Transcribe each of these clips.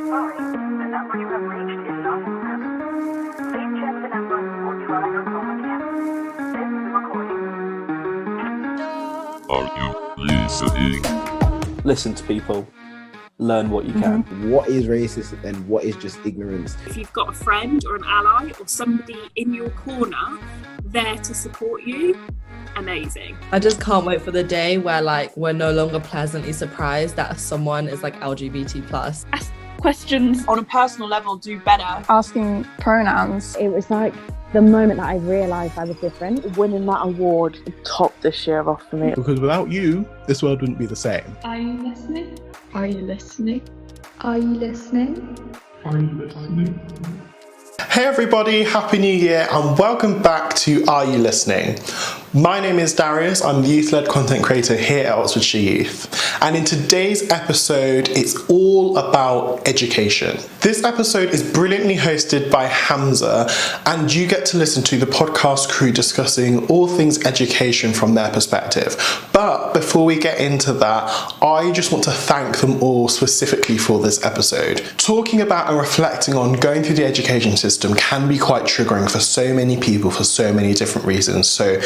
We're sorry. The number you have reached is not in service. Please check the number or try your call again. This is a recording. Are you listening? Listen to people. Learn what you can. What is racist and what is just ignorance? If you've got a friend or an ally or somebody in your corner there to support you, amazing. I just can't wait for the day where we're no longer pleasantly surprised that someone is LGBT+. Ask questions on a personal level, do better. Asking pronouns. It was like the moment that I realised I was different. Winning that award topped this year off for me. Because without you, this world wouldn't be the same. Are you listening? Are you listening? Are you listening? Are you listening? Hey everybody, Happy New Year and welcome back to Are You Listening? My name is Darius, I'm the youth-led content creator here at Oxfordshire Youth. And in today's episode, it's all about education. This episode is brilliantly hosted by Hamzah, and you get to listen to the podcast crew discussing all things education from their perspective. But before we get into that, I just want to thank them all specifically for this episode. Talking about and reflecting on going through the education system can be quite triggering for so many people for so many different reasons. So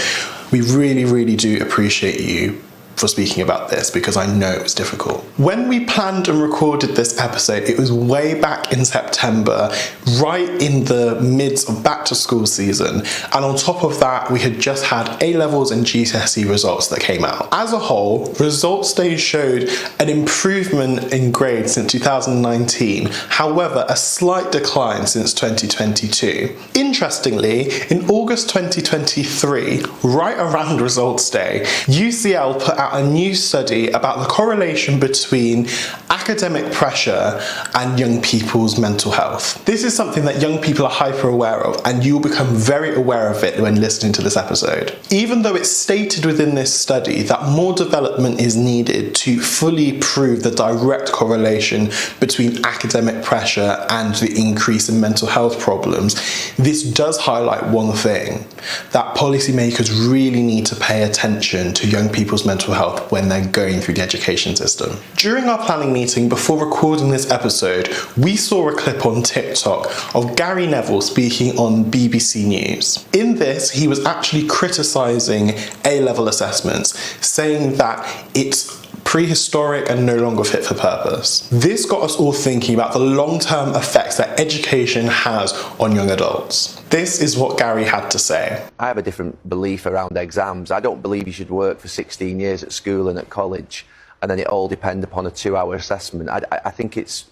we really do appreciate you for speaking about this because I know it was difficult. When we planned and recorded this episode, it was way back in September, right in the midst of back to school season. And on top of that, we had just had A-levels and GCSE results that came out. As a whole, results day showed an improvement in grades since 2019. However, a slight decline since 2022. Interestingly, in August 2023, right around results day, UCL put out a new study about the correlation between academic pressure and young people's mental health. This is something that young people are hyper aware of, and you'll become very aware of it when listening to this episode. Even though it's stated within this study that more development is needed to fully prove the direct correlation between academic pressure and the increase in mental health problems, this does highlight one thing, that policymakers really need to pay attention to young people's mental health when they're going through the education system. During our planning meeting before recording this episode, we saw a clip on TikTok of Gary Neville speaking on BBC News. In this, he was actually criticising A-level assessments, saying that it's prehistoric and no longer fit for purpose. This got us all thinking about the long-term effects that education has on young adults. This is what Gary had to say. I have a different belief around exams. I don't believe you should work for 16 years at school and at college and then it all depend upon a 2-hour assessment. I think it's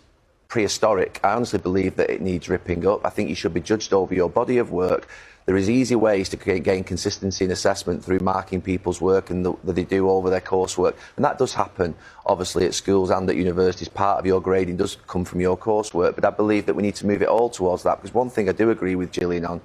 prehistoric. I honestly believe that it needs ripping up. I think you should be judged over your body of work. There is easy ways to gain consistency in assessment through marking people's work and that they do over their coursework. And that does happen, obviously, at schools and at universities. Part of your grading does come from your coursework. But I believe that we need to move it all towards that. Because one thing I do agree with Gillian on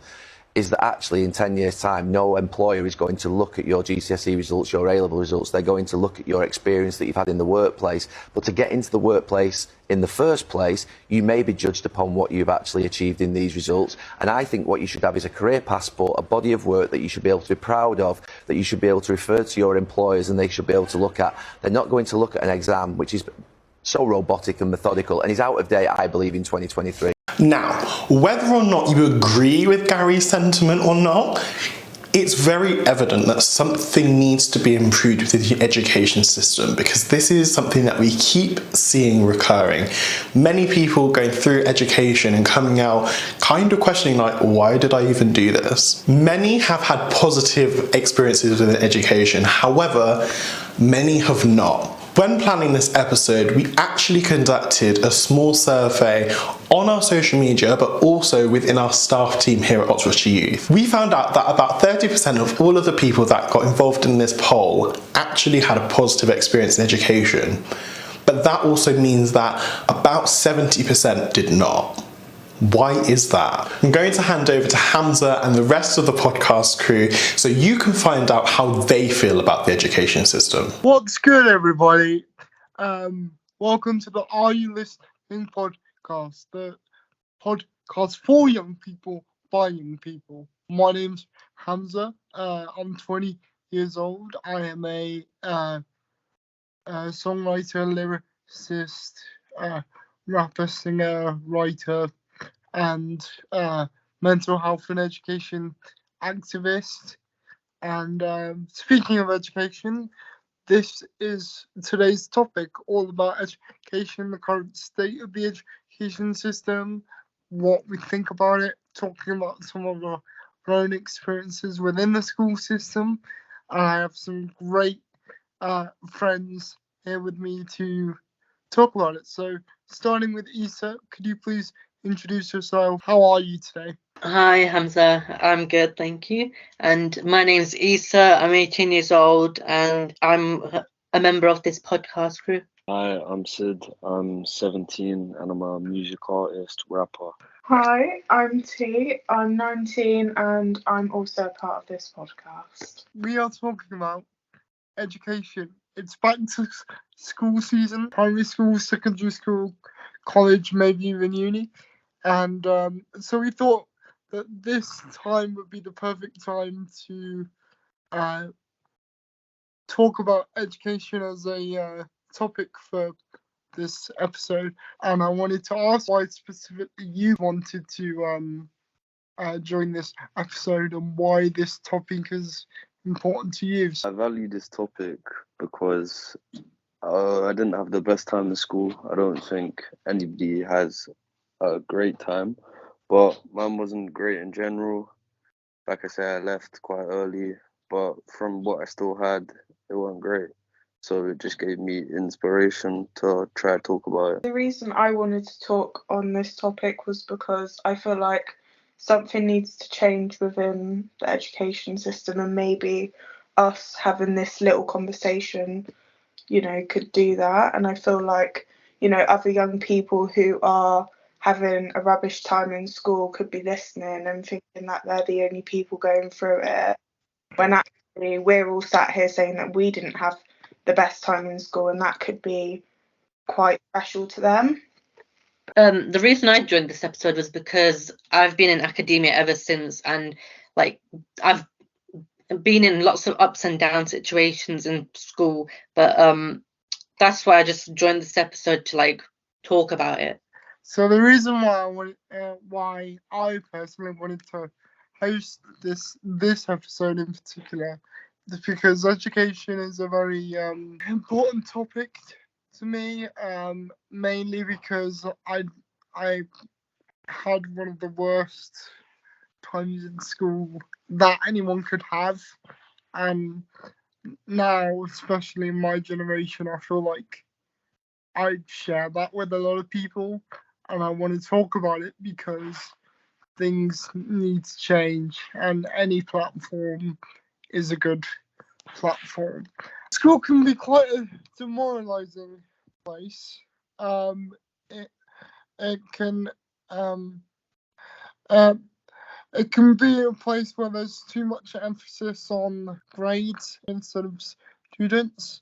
is that actually in 10 years' time, no employer is going to look at your GCSE results, your A-level results. They're going to look at your experience that you've had in the workplace. But to get into the workplace in the first place, you may be judged upon what you've actually achieved in these results. And I think what you should have is a career passport, a body of work that you should be able to be proud of, that you should be able to refer to your employers and they should be able to look at. They're not going to look at an exam which is so robotic and methodical and is out of date, I believe, in 2023. Now, whether or not you agree with Gary's sentiment or not, it's very evident that something needs to be improved with the education system because this is something that we keep seeing recurring. Many people going through education and coming out kind of questioning why did I even do this? Many have had positive experiences within education, however, many have not. When planning this episode, we actually conducted a small survey on our social media, but also within our staff team here at Oxfordshire Youth. We found out that about 30% of all of the people that got involved in this poll actually had a positive experience in education. But that also means that about 70% did not. Why is that? I'm going to hand over to Hamzah and the rest of the podcast crew so you can find out how they feel about the education system. What's good, everybody? Welcome to the Are You Listening podcast, the podcast for young people by young people. My name's Hamzah. I'm 20 years old. I am a songwriter, lyricist, rapper, singer, writer, and mental health and education activist. And speaking of education, this is today's topic, all about education, the current state of the education system, what we think about it, talking about some of our own experiences within the school system. And I have some great friends here with me to talk about it. So, starting with Esah, could you please introduce yourself? How are you today? Hi, Hamzah. I'm good, thank you. And my name's Esah. I'm 18 years old and I'm a member of this podcast crew. Hi, I'm Sid. I'm 17 and I'm a music artist, rapper. Hi, I'm T. I'm 19 and I'm also a part of this podcast. We are talking about education. It's back to school season, primary school, secondary school, college, maybe even uni. And so we thought that this time would be the perfect time to talk about education as a topic for this episode. And I wanted to ask why specifically you wanted to join this episode and why this topic is important to you. I value this topic because I didn't have the best time in school. I don't think anybody has a great time, but mine wasn't great in general. Like I said, I left quite early, but from what I still had, it wasn't great. So it just gave me inspiration to try to talk about it. The reason I wanted to talk on this topic was because I feel like something needs to change within the education system, and maybe us having this little conversation, could do that. And I feel like, other young people who are having a rubbish time in school could be listening and thinking that they're the only people going through it, when actually we're all sat here saying that we didn't have the best time in school, and that could be quite special to them. The reason I joined this episode was because I've been in academia ever since, and I've been in lots of ups and down situations in school, but that's why I just joined this episode to talk about it. So the reason why I personally wanted to host this episode in particular is because education is a very important topic to me, mainly because I had one of the worst times in school that anyone could have, and now, especially in my generation, I feel like I share that with a lot of people, and I want to talk about it because things need to change, and any platform is a good platform. School can be quite a demoralizing place. It can it can be a place where there's too much emphasis on grades instead of students,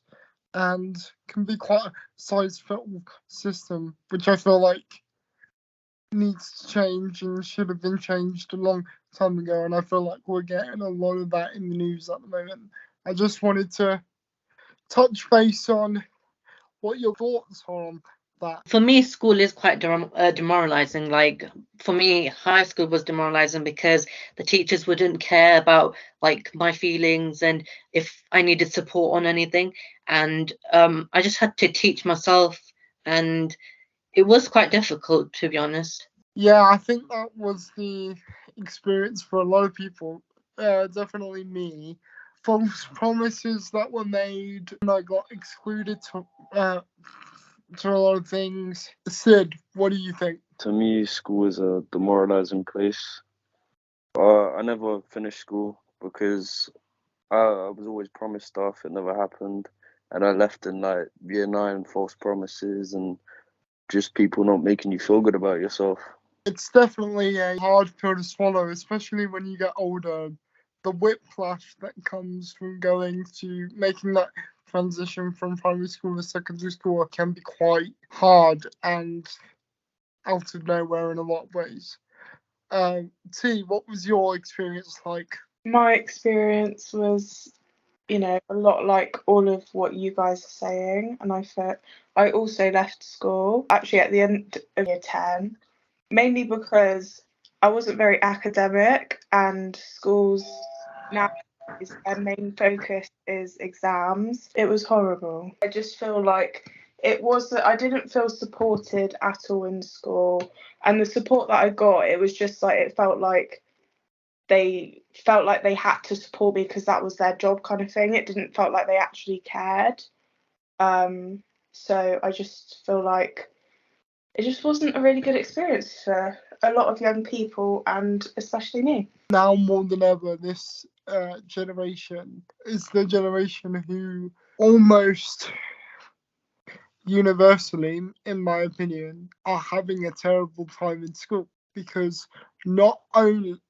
and can be quite a size-filled system, which I feel like needs to change and should have been changed a long time ago. And I feel like we're getting a lot of that in the news at the moment. I just wanted to touch base on what your thoughts are on that. For me, school is quite demoralizing. For me, high school was demoralizing because the teachers wouldn't care about my feelings and if I needed support on anything, and I just had to teach myself, and it was quite difficult, to be honest. Yeah, I think that was the experience for a lot of people, definitely me. False promises that were made, and I got excluded to a lot of things. Sid, what do you think? To me, school is a demoralizing place. I never finished school because I was always promised stuff. It never happened. And I left in year 9, false promises and just people not making you feel good about yourself. It's definitely a hard pill to swallow, especially when you get older. The whiplash that comes from making that transition from primary school to secondary school can be quite hard and out of nowhere in a lot of ways. T, what was your experience like? My experience was you know, a lot like all of what you guys are saying. And I also left school actually at the end of year 10, mainly because I wasn't very academic, and schools now their main focus is exams. It was horrible. I just feel like I didn't feel supported at all in school, and the support that I got, it was just like, it felt like they had to support me because that was their job, kind of thing. It didn't felt like they actually cared. So I just feel like it just wasn't a really good experience for a lot of young people, and especially me. Now more than ever, this generation is the generation who almost universally, in my opinion, are having a terrible time in school, because not only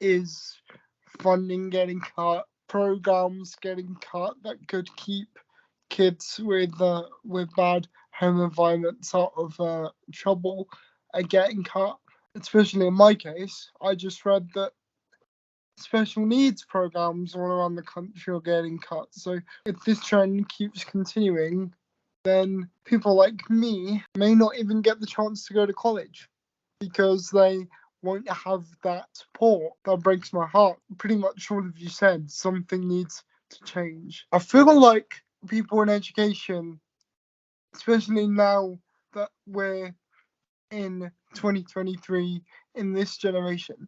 is funding getting cut, programs getting cut that could keep kids with bad home environments out of trouble are getting cut. Especially in my case, I just read that special needs programs all around the country are getting cut. So if this trend keeps continuing, then people like me may not even get the chance to go to college because they won't have that support. That breaks my heart. Pretty much all of you said something needs to change. I feel like people in education, especially now that we're in 2023 in this generation,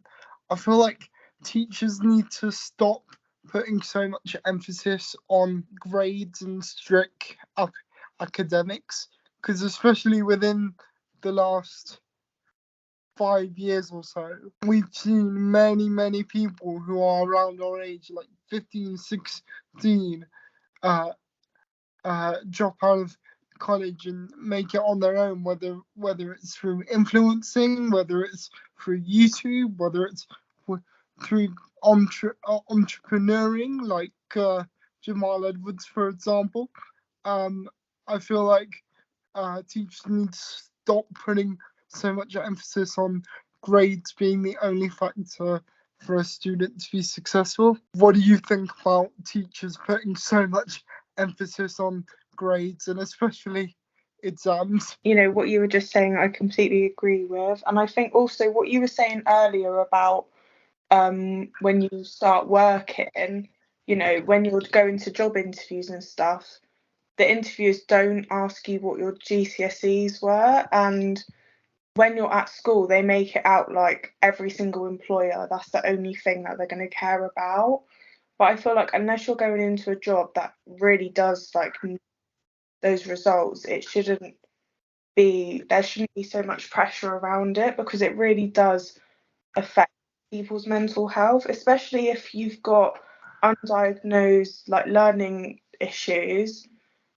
I feel like teachers need to stop putting so much emphasis on grades and strict academics, because especially within the last 5 years or so, we've seen many people who are around our age, like 15, 16, drop out of college and make it on their own, whether it's through influencing, whether it's through YouTube, whether it's through entrepreneuring, like Jamal Edwards, for example. I feel like teachers need to stop putting so much emphasis on grades being the only factor for a student to be successful. What do you think about teachers putting so much emphasis on grades and especially exams? You know, what you were just saying, I completely agree with. And I think also what you were saying earlier about when you start working, you know, when you're going to job interviews and stuff, the interviewers don't ask you what your GCSEs were. And when you're at school, they make it out like every single employer, that's the only thing that they're going to care about. But I feel like unless you're going into a job that really does like those results, there shouldn't be so much pressure around it, because it really does affect people's mental health, especially if you've got undiagnosed like learning issues.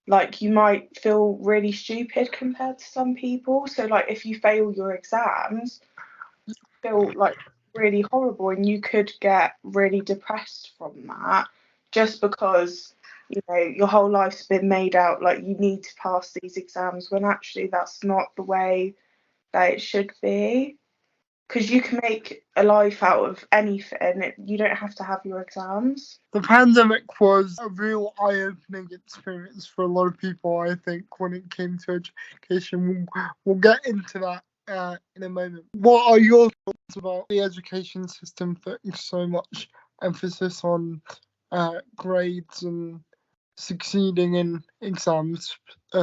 Like, you might feel really stupid compared to some people. So like, if you fail your exams, you feel like really horrible, and you could get really depressed from that, just because, you know, your whole life's been made out like you need to pass these exams, when actually that's not the way that it should be. Because you can make a life out of anything. You don't have to have your exams. The pandemic was a real eye-opening experience for a lot of people, I think, when it came to education. We'll get into that in a moment. What are your thoughts about the education system putting so much emphasis on grades and succeeding in exams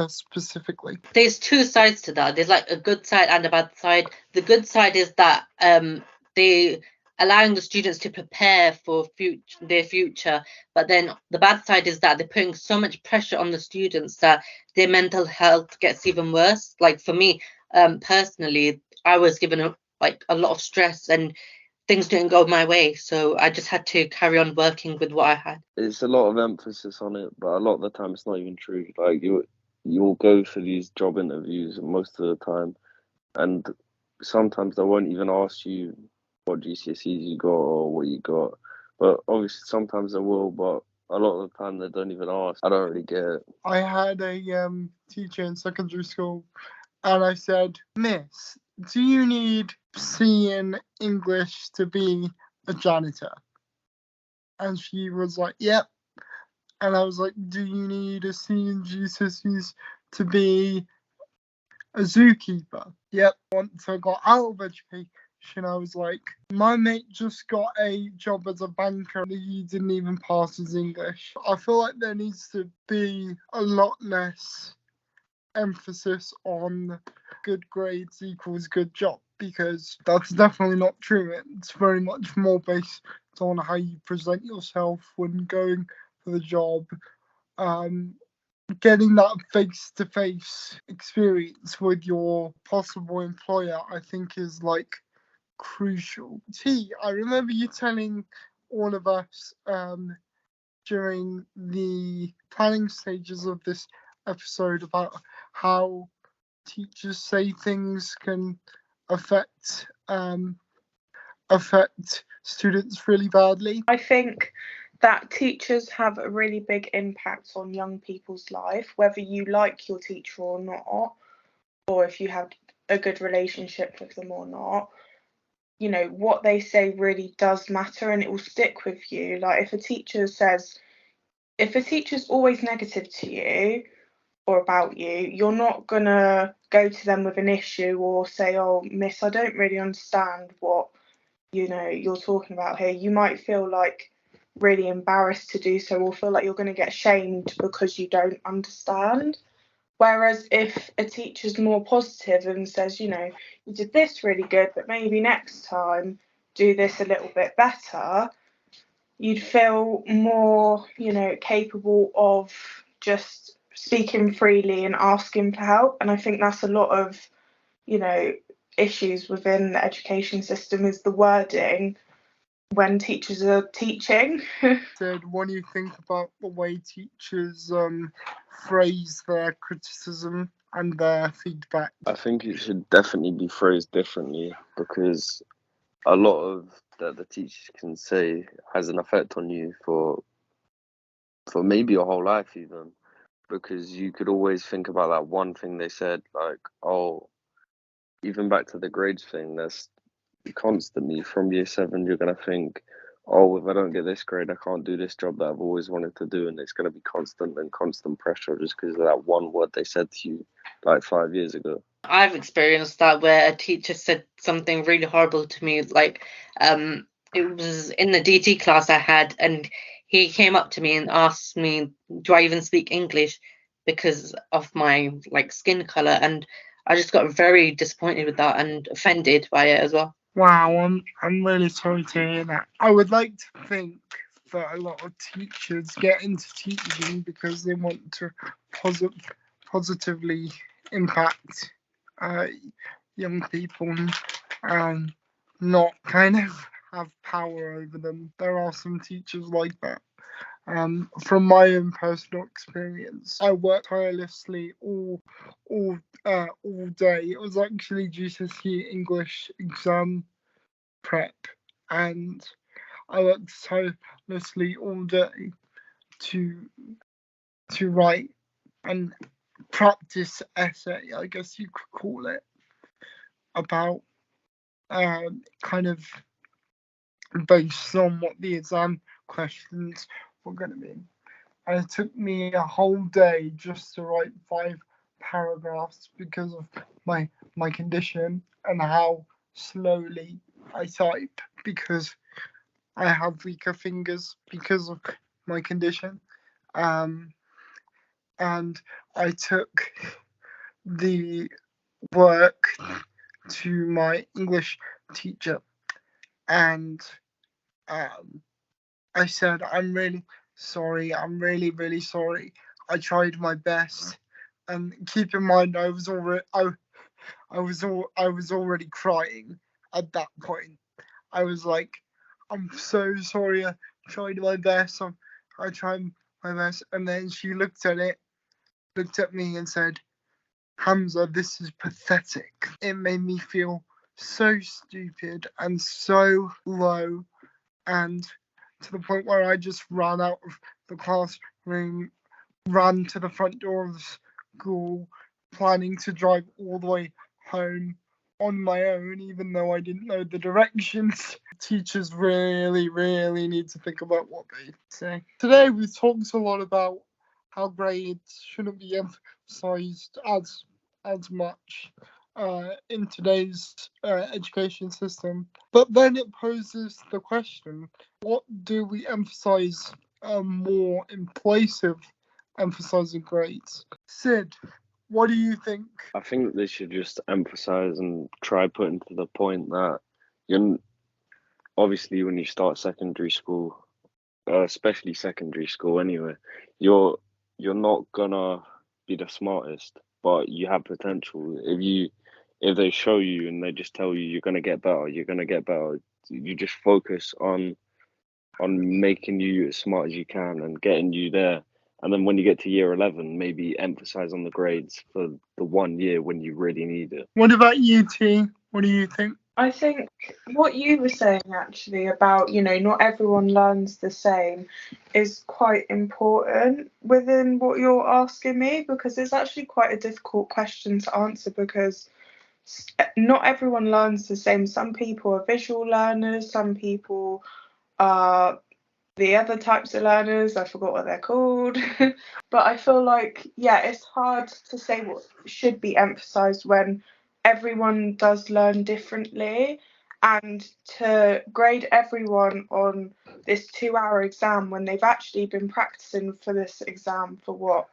specifically? There's two sides to that. There's like a good side and a bad side. The good side is that they allowing the students to prepare for their future, but then the bad side is that they're putting so much pressure on the students that their mental health gets even worse. Like for me, personally, I was given a lot of stress and things didn't go my way, so I just had to carry on working with what I had. It's a lot of emphasis on it, but a lot of the time it's not even true. Like you'll go for these job interviews most of the time, and sometimes they won't even ask you what GCSEs you got or what you got. But obviously sometimes they will, but a lot of the time they don't even ask. I don't really get it. I had a teacher in secondary school, and I said, "Miss, do you need C in English to be a janitor?" And she was like, yep. And I was like, do you need a C and GCSEs to be a zookeeper? Yep. Once I got out of education, I was like, my mate just got a job as a banker and he didn't even pass his English. I feel like there needs to be a lot less emphasis on good grades equals good job, because that's definitely not true. It's very much more based on how you present yourself when going for the job. Getting that face-to-face experience with your possible employer, I think, is like crucial. I remember you telling all of us during the planning stages of this episode about how teachers say things can affect students really badly. I think that teachers have a really big impact on young people's life, whether you like your teacher or not, or if you have a good relationship with them or not. You know, what they say really does matter, and it will stick with you. Like if a teacher's always negative to you or about you, you're not gonna go to them with an issue or say, oh miss, I don't really understand what you're talking about here. You might feel like really embarrassed to do so, or feel like you're going to get shamed because you don't understand. Whereas if a teacher's more positive and says, you did this really good, but maybe next time do this a little bit better, you'd feel more, capable of just speaking freely and asking for help. And I think that's a lot of, issues within the education system, is the wording when teachers are teaching. What do you think about the way teachers phrase their criticism and their feedback? I think it should definitely be phrased differently, because a lot of that the teachers can say has an effect on you for maybe your whole life even, because you could always think about that one thing they said, like, oh, even back to the grades thing, that's constantly from year 7, you're going to think, oh, if I don't get this grade, I can't do this job that I've always wanted to do. And it's going to be constant pressure just because of that one word they said to you like 5 years ago. I've experienced that where a teacher said something really horrible to me. Like, it was in the DT class I had, and he came up to me and asked me, do I even speak English because of my skin color? And I just got very disappointed with that and offended by it as well. Wow, I'm really sorry to hear that. I would like to think that a lot of teachers get into teaching because they want to positively impact young people and not kind of have power over them. There are some teachers like that. From my own personal experience, I worked tirelessly all day. It was actually GCSE English exam prep, and I worked tirelessly all day to write and practice essay, I guess you could call it, about kind of based on what the exam questions were going to be. And it took me a whole day just to write 5 paragraphs because of my condition and how slowly I type, because I have weaker fingers because of my condition. And I took the work to my English teacher, and I said, I'm really sorry. I'm really, really sorry. I tried my best. And keep in mind, I was already crying at that point. I was like, I'm so sorry. I tried my best. I tried my best. And then she looked at me and said, Hamzah, this is pathetic. It made me feel so stupid and so low, and to the point where I just ran out of the classroom, ran to the front door of the school, planning to drive all the way home on my own, even though I didn't know the directions. Teachers really need to think about what they say. Today we've talked a lot about how grades shouldn't be emphasized as much in today's education system. But then it poses the question, what do we emphasize more in place of emphasizing grades? Sid, what do you think? I think they should just emphasize and try putting to the point that you're obviously when you start secondary school, especially secondary school anyway, you're not gonna be the smartest, but you have potential. If they show you and they just tell you you're gonna get better, you're gonna get better. You just focus on making you as smart as you can and getting you there. And then when you get to year 11, maybe emphasize on the grades for the 1 year when you really need it. What about you, T? What do you think? I think what you were saying actually about, not everyone learns the same is quite important within what you're asking me, because it's actually quite a difficult question to answer because not everyone learns the same. Some people are visual learners, some people are the other types of learners, I forgot what they're called. But I feel like, it's hard to say what should be emphasized when everyone does learn differently. And to grade everyone on this 2-hour exam when they've actually been practicing for this exam for what,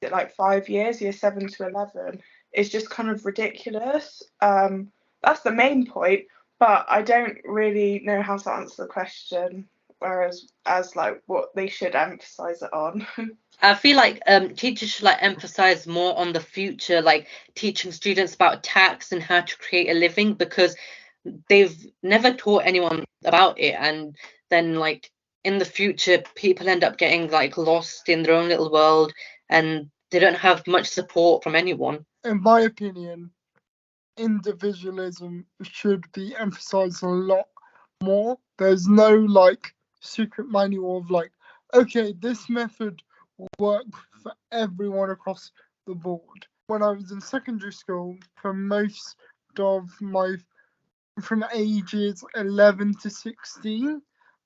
like 5 years, year 7 to 11, is just kind of ridiculous. That's the main point, but I don't really know how to answer the question. Whereas as like what they should emphasize it on. I feel like teachers should like emphasize more on the future, like teaching students about tax and how to create a living, because they've never taught anyone about it. And then like in the future, people end up getting like lost in their own little world and they don't have much support from anyone. In my opinion, individualism should be emphasized a lot more. There's no like secret manual of like, okay, this method will work for everyone across the board. When I was in secondary school, for most of from ages 11 to 16,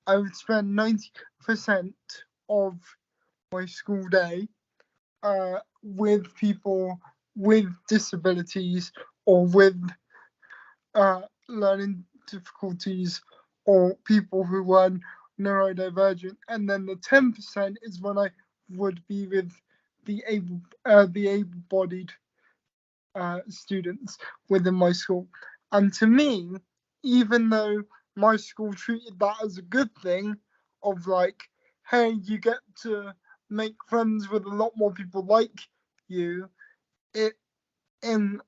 I would spend 90% of my school day with people with disabilities or with learning difficulties or people who were neurodivergent, and then the 10% is when I would be with the able-bodied students within my school. And to me, even though my school treated that as a good thing, of like, hey, you get to make friends with a lot more people like you, it, in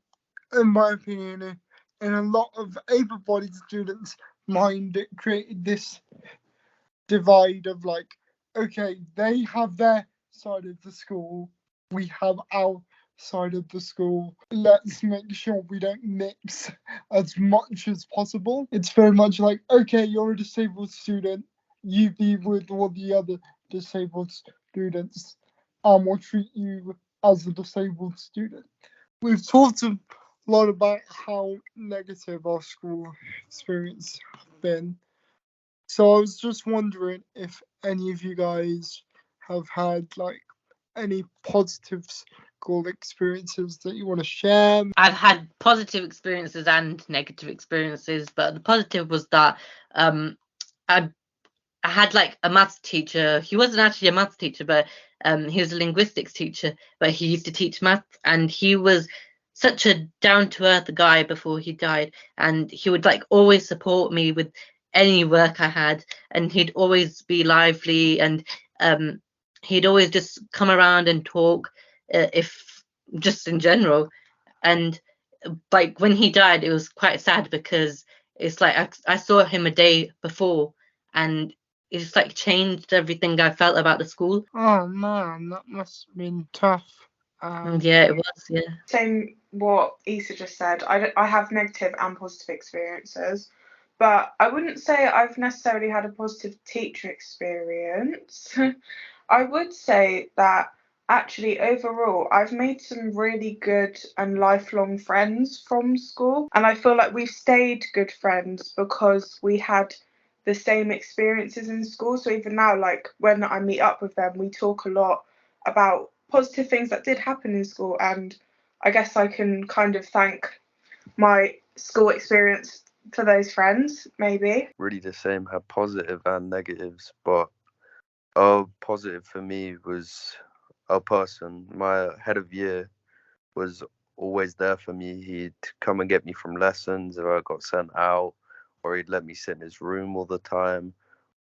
my opinion, in a lot of able-bodied students' mind, it created this divide of like, okay, they have their side of the school, we have our side of the school. Let's make sure we don't mix as much as possible. It's very much like, okay, you're a disabled student, you be with all the other disabled students, and we'll treat you as a disabled student. We've talked a lot about how negative our school experience have been. So I was just wondering if any of you guys have had like any positive school experiences that you want to share. I've had positive experiences and negative experiences, but the positive was that I had like a maths teacher. He wasn't actually a maths teacher, but he was a linguistics teacher, but he used to teach maths, and he was such a down-to-earth guy before he died, and he would like always support me with any work I had, and he'd always be lively, and he'd always just come around and talk if just in general. And like when he died, it was quite sad because it's like I saw him a day before, and it just like changed everything I felt about the school. Oh man, that must have been tough. Yeah, it was. Yeah. Same what Esah just said. I have negative and positive experiences, but I wouldn't say I've necessarily had a positive teacher experience. I would say that Actually, overall, I've made some really good and lifelong friends from school, and I feel like we've stayed good friends because we had the same experiences in school. So even now, like when I meet up with them, we talk a lot about positive things that did happen in school, and I guess I can kind of thank my school experience for those friends, maybe. Really the same, had positive and negatives, but positive for me was a person. My head of year was always there for me. He'd come and get me from lessons if I got sent out, or he'd let me sit in his room all the time,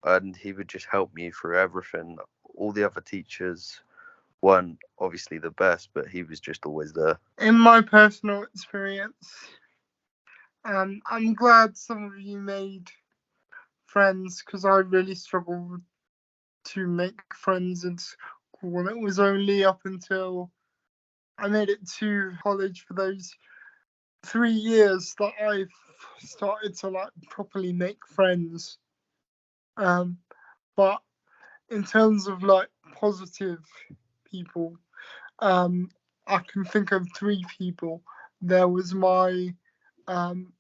and he would just help me through everything. All the other teachers weren't obviously the best, but he was just always there. In my personal experience, I'm glad some of you made friends because I really struggled to make friends in school. It was only up until I made it to college for those 3 years that I started to like properly make friends. But in terms of like positive people, I can think of 3 people. There was my one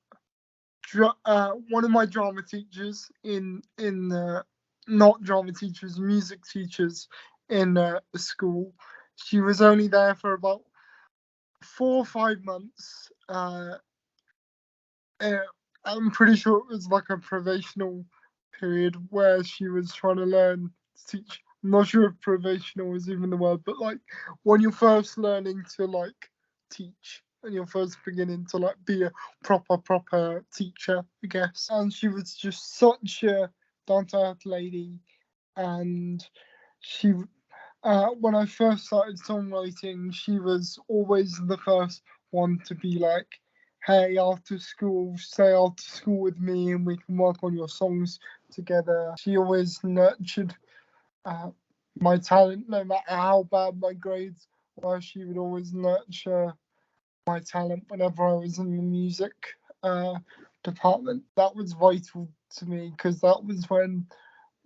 of my drama teachers in not drama teachers, music teachers in school. She was only there for about 4 or 5 months. I'm pretty sure it was like a probational period where she was trying to learn to teach. I'm not sure if probational is even the word, but like when you're first learning to like teach and you're first beginning to like be a proper teacher, I guess. And she was just such a down to earth lady, and she when I first started songwriting, she was always the first one to be like, hey, after school, stay after school with me and we can work on your songs together. She always nurtured my talent, no matter how bad my grades were. She would always nurture my talent whenever I was in the music department. That was vital to me because that was when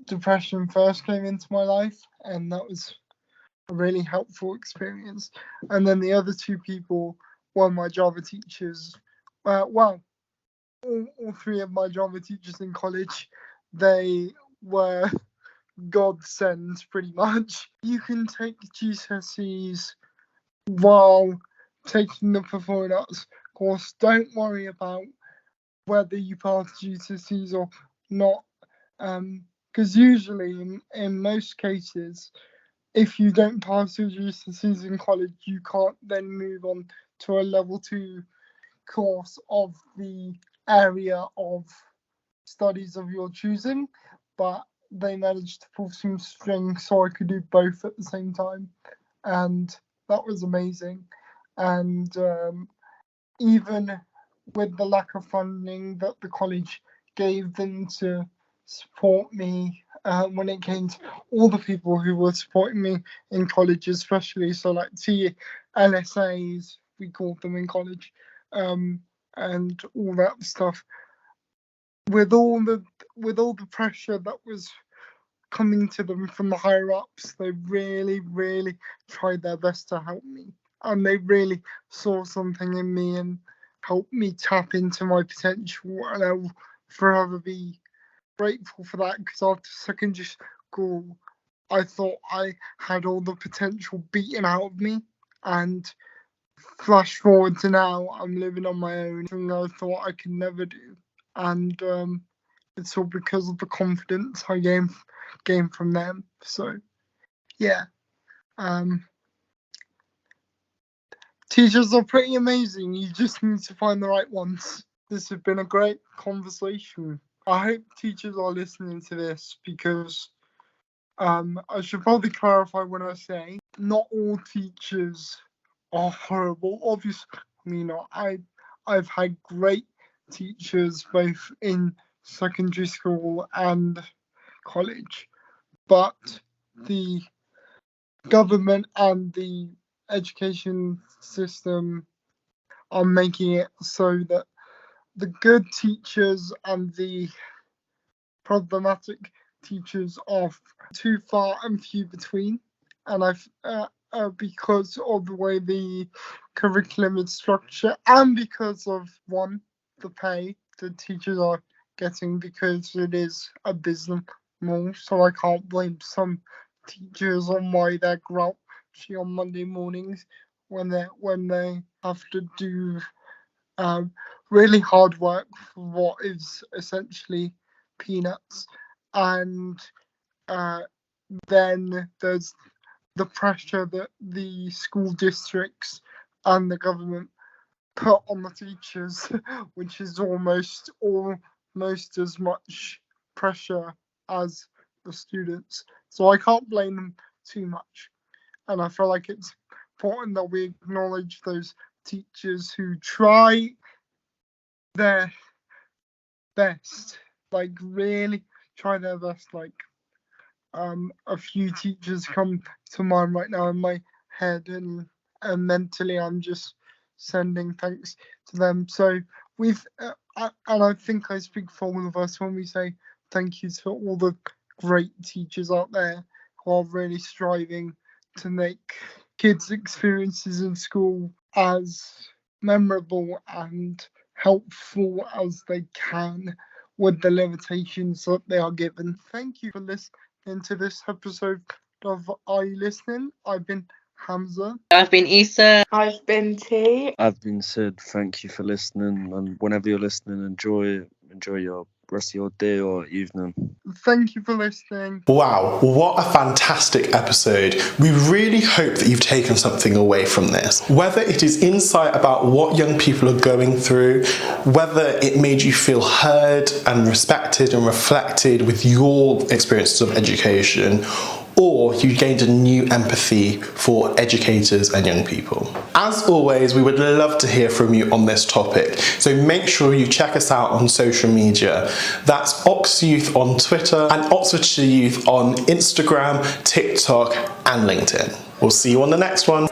depression first came into my life, and that was a really helpful experience. And then the other 2 people were my drama teachers. All 3 of my drama teachers in college, they were godsends pretty much. You can take GCSEs while taking the performing arts course. Don't worry about whether you pass GCSEs or not, because usually in most cases, if you don't pass your GCSEs in college, you can't then move on to a level 2 course of the area of studies of your choosing. But they managed to pull some strings so I could do both at the same time, and that was amazing. And even with the lack of funding that the college gave them to support me, when it came to all the people who were supporting me in college, especially so like LSAs, we called them in college, and all that stuff. With all the pressure that was coming to them from the higher ups, they really tried their best to help me, and they really saw something in me and helped me tap into my potential, and I will forever be grateful for that, because after secondary school I thought I had all the potential beaten out of me, and flash forward to now, I'm living on my own, thing I thought I could never do, and it's all because of the confidence I gained from them. So yeah, teachers are pretty amazing. You just need to find the right ones. This has been a great conversation. I hope teachers are listening to this, because I should probably clarify when I say not all teachers are horrible. Obviously, not. I've had great teachers both in secondary school and college, but the government and the education system are making it so that the good teachers and the problematic teachers are too far and few between. And because of the way the curriculum is structured, and because of the pay the teachers are getting, because it is abysmal. So I can't blame some teachers on why they're grouchy on Monday mornings when they have to do really hard work for what is essentially peanuts. And then there's the pressure that the school districts and the government put on the teachers, which is almost as much pressure as the students. So I can't blame them too much. And I feel like it's important that we acknowledge those teachers who try their best, like really try their best. Like a few teachers come to mind right now in my head, and mentally I'm just sending thanks to them. So and I think I speak for all of us when we say thank you to all the great teachers out there who are really striving to make kids' experiences in school as memorable and helpful as they can with the limitations that they are given. Thank you for listening to this episode of Are You Listening? I've been Hamzah. I've been Esah. I've been T. I've been Sid. Thank you for listening, and whenever you're listening, enjoy your rest of your day or evening. Thank you for listening. Wow, what a fantastic episode. We really hope that you've taken something away from this. Whether it is insight about what young people are going through, whether it made you feel heard and respected and reflected with your experiences of education, or you gained a new empathy for educators and young people. As always, we would love to hear from you on this topic, so make sure you check us out on social media. That's Ox Youth on Twitter and Oxfordshire Youth on Instagram, TikTok and LinkedIn. We'll see you on the next one.